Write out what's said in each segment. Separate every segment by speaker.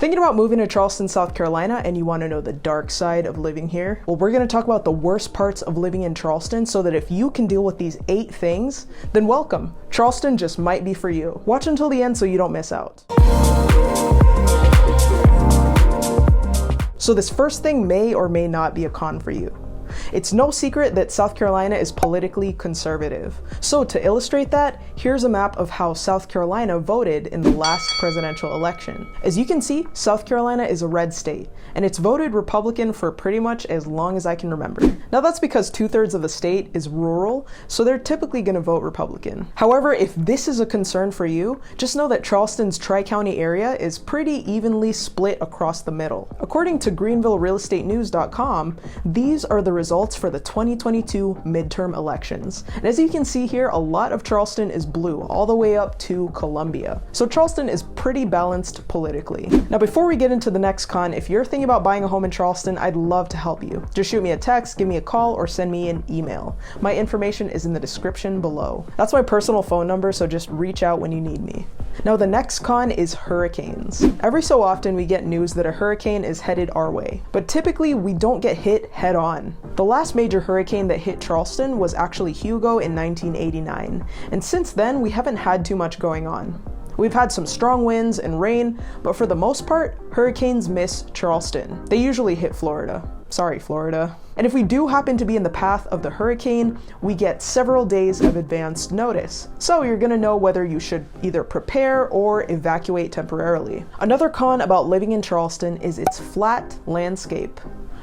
Speaker 1: Thinking about moving to Charleston, South Carolina, and you want to know the dark side of living here? Well, we're going to talk about the worst parts of living in Charleston so that if you can deal with these 8 things, then welcome. Charleston just might be for you. Watch until the end so you don't miss out. So this first thing may or may not be a con for you. It's no secret that South Carolina is politically conservative. So to illustrate that, here's a map of how South Carolina voted in the last presidential election. As you can see, South Carolina is a red state, and it's voted Republican for pretty much as long as I can remember. Now that's because 2/3 of the state is rural, so they're typically going to vote Republican. However, if this is a concern for you, just know that Charleston's Tri-County area is pretty evenly split across the middle. According to GreenvilleRealEstateNews.com, these are the results for the 2022 midterm elections. And as you can see here, a lot of Charleston is blue, all the way up to Columbia. So Charleston is pretty balanced politically. Now before we get into the next con, if you're thinking about buying a home in Charleston, I'd love to help you. Just shoot me a text, give me a call, or send me an email. My information is in the description below. That's my personal phone number, so just reach out when you need me. Now the next con is hurricanes. Every so often we get news that a hurricane is headed our way, but typically we don't get hit head on. The last major hurricane that hit Charleston was actually Hugo in 1989, and since then we haven't had too much going on. We've had some strong winds and rain, but for the most part, hurricanes miss Charleston. They usually hit Florida. Sorry, Florida. And if we do happen to be in the path of the hurricane, we get several days of advanced notice. So you're gonna know whether you should either prepare or evacuate temporarily. Another con about living in Charleston is its flat landscape.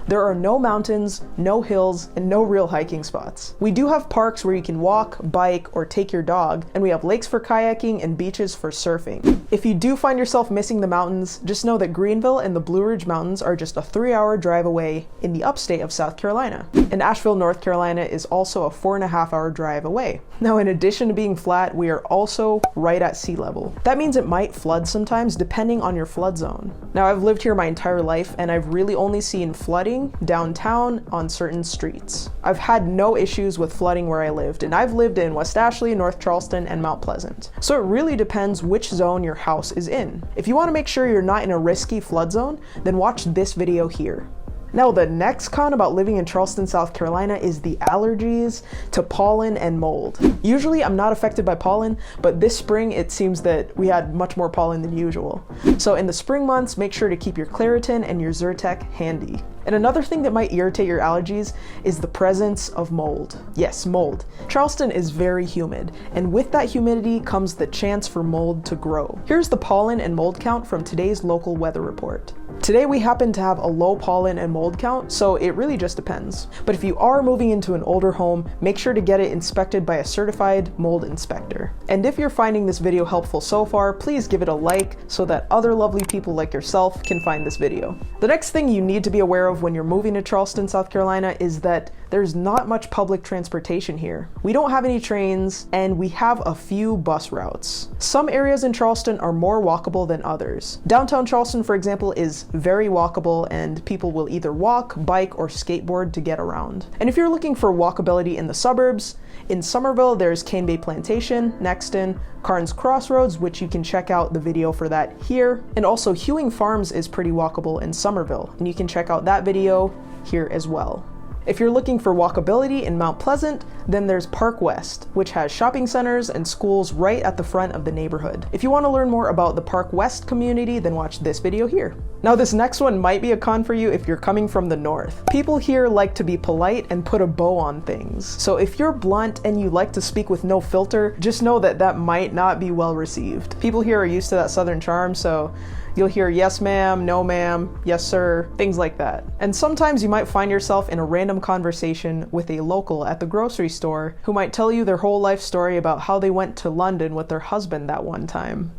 Speaker 1: There are no mountains, no hills, and no real hiking spots. We do have parks where you can walk, bike, or take your dog, and we have lakes for kayaking and beaches for surfing. If you do find yourself missing the mountains, just know that Greenville and the Blue Ridge Mountains are just a 3-hour drive away in the upstate of South Carolina. And Asheville, North Carolina is also a 4.5-hour drive away. Now, in addition to being flat, we are also right at sea level. That means it might flood sometimes depending on your flood zone. Now, I've lived here my entire life, and I've really only seen flooding downtown on certain streets. I've had no issues with flooding where I lived, and I've lived in West Ashley, North Charleston, and Mount Pleasant. So it really depends which zone your house is in. If you want to make sure you're not in a risky flood zone, then watch this video here. Now, the next con about living in Charleston, South Carolina is the allergies to pollen and mold. Usually I'm not affected by pollen, but this spring it seems that we had much more pollen than usual. So in the spring months, make sure to keep your Claritin and your Zyrtec handy. And another thing that might irritate your allergies is the presence of mold. Yes, mold. Charleston is very humid, and with that humidity comes the chance for mold to grow. Here's the pollen and mold count from today's local weather report. Today we happen to have a low pollen and mold count, so it really just depends. But if you are moving into an older home, make sure to get it inspected by a certified mold inspector. And if you're finding this video helpful so far, please give it a like so that other lovely people like yourself can find this video. The next thing you need to be aware of when you're moving to Charleston, South Carolina is that there's not much public transportation here. We don't have any trains, and we have a few bus routes. Some areas in Charleston are more walkable than others. Downtown Charleston, for example, is very walkable, and people will either walk, bike, or skateboard to get around. And if you're looking for walkability in the suburbs, in Somerville, there's Cane Bay Plantation, Nexton, Carnes Crossroads, which you can check out the video for that here. And also Hewing Farms is pretty walkable in Somerville, and you can check out that video here as well. If you're looking for walkability in Mount Pleasant, then there's Park West, which has shopping centers and schools right at the front of the neighborhood. If you want to learn more about the Park West community, then watch this video here. Now this next one might be a con for you if you're coming from the north. People here like to be polite and put a bow on things. So if you're blunt and you like to speak with no filter, just know that that might not be well received. People here are used to that southern charm, so you'll hear yes ma'am, no ma'am, yes sir, things like that. And sometimes you might find yourself in a random conversation with a local at the grocery store who might tell you their whole life story about how they went to London with their husband that one time.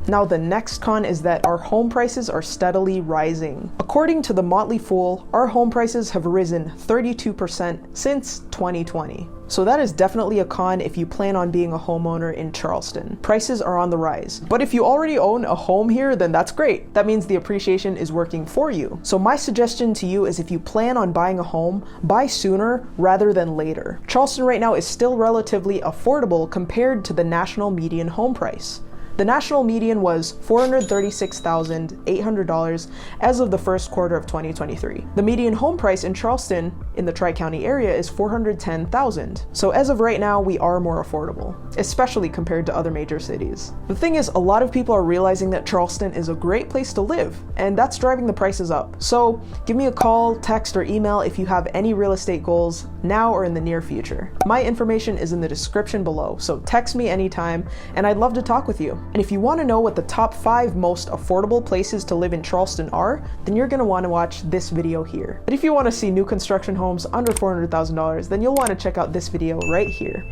Speaker 1: Now the next con is that our home prices are steadily rising. According to the Motley Fool, our home prices have risen 32% since 2020. So that is definitely a con if you plan on being a homeowner in Charleston. Prices are on the rise. But if you already own a home here, then that's great. That means the appreciation is working for you. So my suggestion to you is if you plan on buying a home, buy sooner rather than later. Charleston right now is still relatively affordable compared to the national median home price. The national median was $436,800 as of the first quarter of 2023. The median home price in Charleston, in the Tri-County area, is $410,000. So as of right now, we are more affordable, especially compared to other major cities. The thing is, a lot of people are realizing that Charleston is a great place to live, and that's driving the prices up. So give me a call, text, or email if you have any real estate goals now or in the near future. My information is in the description below, so text me anytime, and I'd love to talk with you. And if you want to know what the top 5 most affordable places to live in Charleston are, then you're going to want to watch this video here. But if you want to see new construction homes under $400,000, then you'll want to check out this video right here.